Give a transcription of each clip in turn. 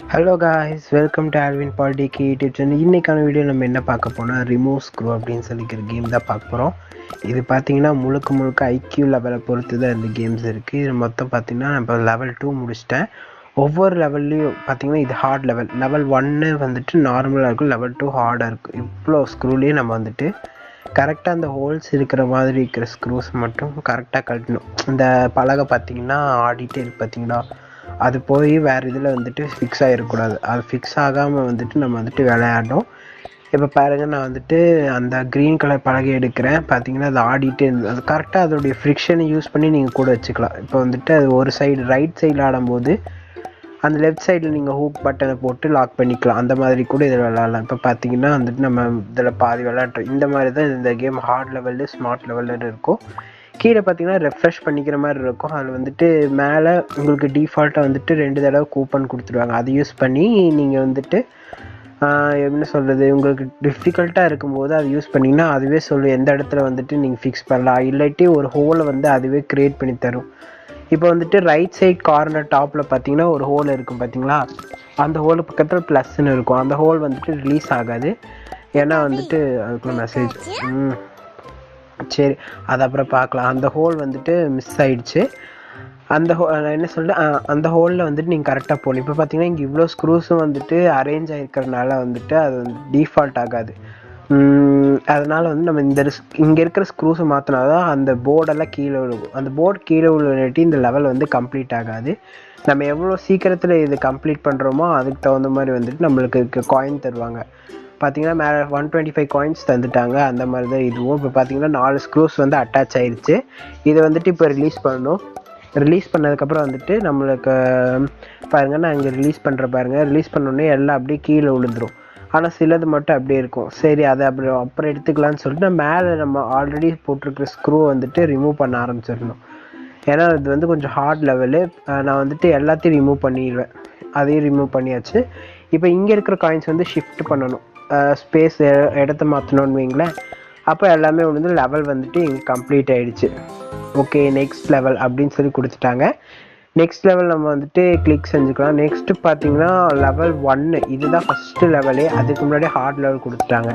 Hello guys, welcome to Alvin politic YouTube channel. இன்றைக்கான video நம்ம என்ன பார்க்க போனால் ரிமூவ் ஸ்க்ரூ அப்படின்னு சொல்லிக்கிற கேம் தான் பார்க்க போகிறோம். இது பார்த்திங்கன்னா முழுக்க ஐக்யூ லெவலை பொறுத்து தான் இந்த கேம்ஸ் இருக்குது. இது மொத்தம் பார்த்திங்கன்னா நம்ம லெவல் 2 முடிச்சிட்டேன். ஒவ்வொரு லெவல்லையும் பார்த்திங்கன்னா இது ஹார்ட் லெவல் 1 வந்துட்டு நார்மலாக இருக்கும், லெவல் 2 ஹார்டாக இருக்கும். இவ்வளோ ஸ்க்ரூலேயே நம்ம வந்துட்டு கரெக்டாக அந்த ஹோல்ஸ் இருக்கிற மாதிரி இருக்கிற ஸ்க்ரூஸ் மட்டும் கரெக்டாக கழட்டணும். இந்த பலகை பார்த்திங்கன்னா ஆடிட்டே இருக்கு பார்த்திங்கன்னா, அது போய் வேறு இதில் வந்துட்டு ஃபிக்ஸ் ஆகிடக்கூடாது. அது ஃபிக்ஸ் ஆகாமல் வந்துட்டு நம்ம வந்துட்டு விளையாடணும். இப்போ பாருங்கள், நான் வந்துட்டு அந்த க்ரீன் கலர் பலகை எடுக்கிறேன். பார்த்தீங்கன்னா அது ஆடிட்டே இருந்தது. அது கரெக்டாக அதோடைய ஃப்ரிக்ஷனை யூஸ் பண்ணி நீங்கள் கூட வச்சுக்கலாம். இப்போ வந்துட்டு அது ஒரு சைடு ரைட் சைடில் ஆடும்போது அந்த லெஃப்ட் சைடில் நீங்கள் ஹூக் பட்டனை போட்டு லாக் பண்ணிக்கலாம். அந்த மாதிரி கூட இதில் விளாட்லாம். இப்போ பார்த்தீங்கன்னா வந்துட்டு நம்ம இதில் பாதி விளாட்றோம். இந்த மாதிரி தான் இந்த கேம் ஹார்ட் லெவலு ஸ்மார்ட் லெவலில் இருக்கும். கீழே பார்த்தீங்கன்னா ரெஃப்ரெஷ் பண்ணிக்கிற மாதிரி இருக்கும். அதில் வந்துட்டு மேலே உங்களுக்கு டிஃபால்ட்டாக வந்துட்டு 2 தடவை கூப்பன் கொடுத்துருவாங்க. அதை யூஸ் பண்ணி நீங்கள் வந்துட்டு என்ன சொல்கிறது, உங்களுக்கு டிஃபிகல்ட்டாக இருக்கும்போது அதை யூஸ் பண்ணிங்கன்னா அதுவே சொல்லும் எந்த இடத்துல வந்துட்டு நீங்கள் ஃபிக்ஸ் பண்ணலாம். இல்லாட்டி ஒரு ஹோலை வந்து அதுவே க்ரியேட் பண்ணி தரும். இப்போ வந்துட்டு ரைட் சைட் கார்னர் டாப்பில் பார்த்தீங்கன்னா ஒரு ஹோல் இருக்கும் பார்த்தீங்களா, அந்த ஹோலு பக்கத்தில் ப்ளஸ்ன்னு இருக்கும். அந்த ஹோல் வந்துட்டு ரிலீஸ் ஆகாது, ஏன்னா வந்துட்டு அதுக்குள்ள மெசேஜ் சரி அது அப்புறம் பார்க்கலாம். அந்த ஹோல் வந்துட்டு மிஸ் ஆகிடுச்சு. அந்த என்ன சொல்லிட்டு அந்த ஹோலில் வந்துட்டு நீங்கள் கரெக்டாக போகணும். இப்போ பார்த்தீங்கன்னா இங்கே இவ்வளோ ஸ்க்ரூஸும் வந்துட்டு அரேஞ்ச் ஆகிருக்கிறதுனால வந்துட்டு அது வந்து டிஃபால்ட் ஆகாது. அதனால் வந்து நம்ம இங்கே இருக்கிற ஸ்க்ரூஸை மாற்றினா தான் அந்த போர்டெல்லாம் கீழே விழுகும். அந்த போர்டு கீழே விழுவாட்டி இந்த லெவல் வந்து கம்ப்ளீட் ஆகாது. நம்ம எவ்வளோ சீக்கிரத்தில் இது கம்ப்ளீட் பண்ணுறோமோ அதுக்கு தகுந்த மாதிரி வந்துட்டு நம்மளுக்கு காயின் தருவாங்க. பார்த்தீங்கன்னா மேலே 125 காயின்ஸ் தந்துட்டாங்க. அந்த மாதிரி தான் இதுவும். இப்போ பார்த்தீங்கன்னா 4 ஸ்க்ரூஸ் வந்து அட்டாச் ஆகிடுச்சு. இதை வந்துட்டு இப்போ ரிலீஸ் பண்ணணும். ரிலீஸ் பண்ணதுக்கப்புறம் வந்துட்டு நம்மளுக்கு பாருங்கள், நான் இங்கே ரிலீஸ் பாருங்கள், ரிலீஸ் பண்ணோடனே எல்லாம் அப்படியே கீழே விழுந்துடும். ஆனால் சிலது மட்டும் அப்படியே இருக்கும். சரி, அதை அப்புறம் எடுத்துக்கலான்னு சொல்லிட்டு நான் மேலே நம்ம ஆல்ரெடி போட்டிருக்கிற ஸ்க்ரூ வந்துட்டு ரிமூவ் பண்ண ஆரம்பிச்சிடணும். ஏன்னா இது வந்து கொஞ்சம் ஹார்ட் லெவலு. நான் வந்துட்டு எல்லாத்தையும் ரிமூவ் பண்ணிடுவேன். அதையும் ரிமூவ் பண்ணியாச்சு. இப்போ இங்கே இருக்கிற காயின்ஸ் வந்து ஷிஃப்ட் பண்ணணும். ஸ்பேஸ் இடத்த மாற்றணும்னு வைங்களேன். அப்போ எல்லாமே வந்து லெவல் வந்துட்டு இங்கே கம்ப்ளீட் ஆகிடுச்சு. ஓகே, நெக்ஸ்ட் லெவல் அப்படின்னு சொல்லி கொடுத்துட்டாங்க. நெக்ஸ்ட் லெவல் நம்ம வந்துட்டு கிளிக் செஞ்சுக்கலாம். நெக்ஸ்ட்டு பார்த்தீங்கன்னா லெவல் 1 இதுதான் ஃபஸ்ட்டு லெவலே. அதுக்கு முன்னாடி ஹார்ட் லெவல் கொடுத்துட்டாங்க.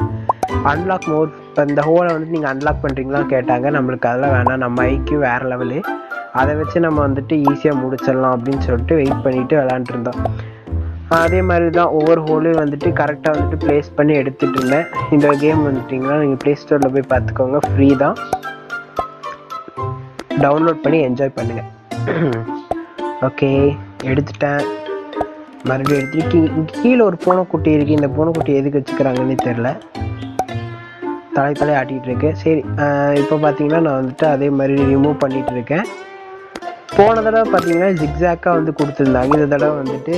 அன்லாக் மோர். இப்போ இந்த ஹோலை வந்துட்டு நீங்கள் அன்லாக் பண்ணுறீங்களான்னு கேட்டாங்க. நம்மளுக்கு அதெல்லாம் வேணாம், நம்ம ஐக்கு வேறு லெவலு. அதை வச்சு நம்ம வந்துட்டு ஈஸியாக முடிச்சிடலாம் அப்படின்னு சொல்லிட்டு வெயிட் பண்ணிவிட்டு விளாண்டுருந்தோம். அதே மாதிரி தான் ஒவ்வொரு ஹோலையும் வந்துட்டு கரெக்டாக வந்துட்டு ப்ளேஸ் பண்ணி எடுத்துகிட்டு இருந்தேன். இந்த கேம் வந்துட்டிங்கன்னா நீங்கள் ப்ளே ஸ்டோரில் போய் பார்த்துக்கோங்க, ஃப்ரீ தான். டவுன்லோட் பண்ணி என்ஜாய் பண்ணுங்கள். ஓகே, எடுத்துட்டேன். மறுபடியும் எடுத்துட்டு இங்கே கீழே ஒரு பூனைக்குட்டி இருக்குது. இந்த பூனைக்குட்டி எதுக்கு வச்சுக்கிறாங்கன்னு தெரில, தலை ஆட்டிகிட்டு இருக்கு. சரி, இப்போ பார்த்தீங்கன்னா நான் வந்துட்டு அதே மாதிரி ரிமூவ் பண்ணிகிட்டு இருக்கேன். போன தடவை பார்த்தீங்கன்னா ஜிக்ஸாக்காக வந்து கொடுத்துருந்தாங்க. இந்த தடவை வந்துட்டு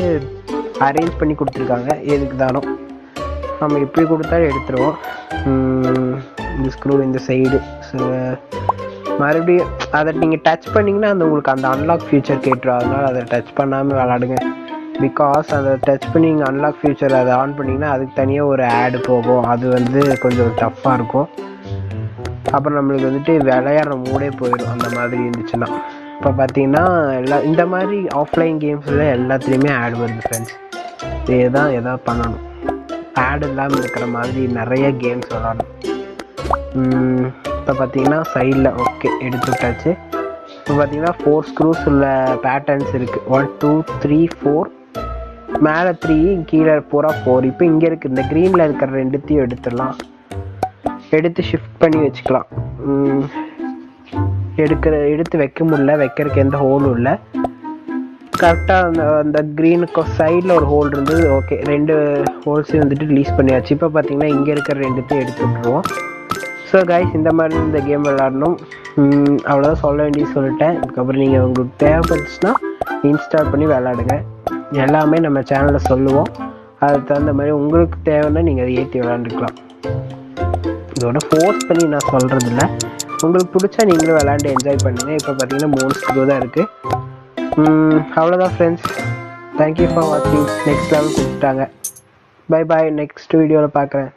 அரேஞ்ச் பண்ணி கொடுத்துருக்காங்க. எதுக்கு தானோ நம்ம எப்படி கொடுத்தாலும் எடுத்துருவோம். இந்த ஸ்க்ரூ இந்த சைடு மறுபடியும் அதை நீங்கள் டச் பண்ணிங்கன்னா அந்த உங்களுக்கு அந்த அன்லாக் ஃபியூச்சர் கேட்டுரும். அதனால் அதை டச் பண்ணாமல் விளாடுங்க. பிகாஸ் அதை டச் பண்ணி நீங்கள் அன்லாக் ஃபியூச்சர் அதை ஆன் பண்ணிங்கன்னா அதுக்கு தனியாக ஒரு ஆடு போகும். அது வந்து கொஞ்சம் டஃப்பாக இருக்கும். அப்புறம் நம்மளுக்கு வந்துட்டு விளையாடுற மூடே போயிடும் அந்த மாதிரி இருந்துச்சுன்னா. இப்போ பார்த்தீங்கன்னா இந்த மாதிரி ஆஃப்லைன் கேம்ஸில் எல்லாத்துலேயுமே ஆட் வருது ஃப்ரெண்ட்ஸ். இதே தான் எதாவது பண்ணணும். ஆட் இல்லாமல் இருக்கிற மாதிரி நிறைய கேம்ஸ் விளாடணும். இப்போ பார்த்தீங்கன்னா சைடில் ஓகே எடுத்து விட்டாச்சு. இப்போ பார்த்தீங்கன்னா 4 ஸ்க்ரூஸ் உள்ள பேட்டர்ன்ஸ் இருக்குது. 1 2 3 4, மேலே 3, கீழே பூரா 4. இப்போ இங்கே இருக்குது இந்த க்ரீனில் இருக்கிற 2த்தையும் எடுத்துடலாம். எடுத்து ஷிஃப்ட் பண்ணி வச்சுக்கலாம். எடுத்து வைக்க முடியல, வைக்கிறதுக்கு எந்த ஹோலும் இல்லை. கரெக்டாக அந்த க்ரீனுக்கு சைடில் ஒரு ஹோல் இருந்தது. ஓகே, 2 ஹோல்ஸையும் வந்துட்டு ரிலீஸ் பண்ணியாச்சு. இப்போ பார்த்தீங்கன்னா இங்கே இருக்கிற 2த்தையும் எடுத்து விட்ருவோம். ஸோ கைஸ், இந்த மாதிரி இந்த கேம் விளாடணும். அவ்வளோதான் சொல்ல வேண்டியது சொல்லிட்டேன். அதுக்கப்புறம் நீங்கள் உங்களுக்கு தேவைப்பட்டுச்சுன்னா இன்ஸ்டால் பண்ணி விளாடுங்க. எல்லாமே நம்ம சேனலில் சொல்லுவோம். அதுக்கு தகுந்த மாதிரி உங்களுக்கு தேவைன்னா நீங்கள் அதை ஏற்றி விளாண்டுக்கலாம். இதோட ஃபோர்ஸ் பண்ணி நான் சொல்கிறதில்ல. உங்களுக்கு பிடிச்சா நீங்களும் விளாண்டு என்ஜாய் பண்ணுங்கள். இப்போ பார்த்தீங்கன்னா 3 ஸ்க்ரூ தான் இருக்குது. அவ்வளோதான் ஃப்ரெண்ட்ஸ். தேங்க்யூ ஃபார் வாட்சிங். நெக்ஸ்ட் லெவல் கொடுத்துட்டாங்க. Bye bye. நெக்ஸ்ட் வீடியோவில் பார்க்குறேன்.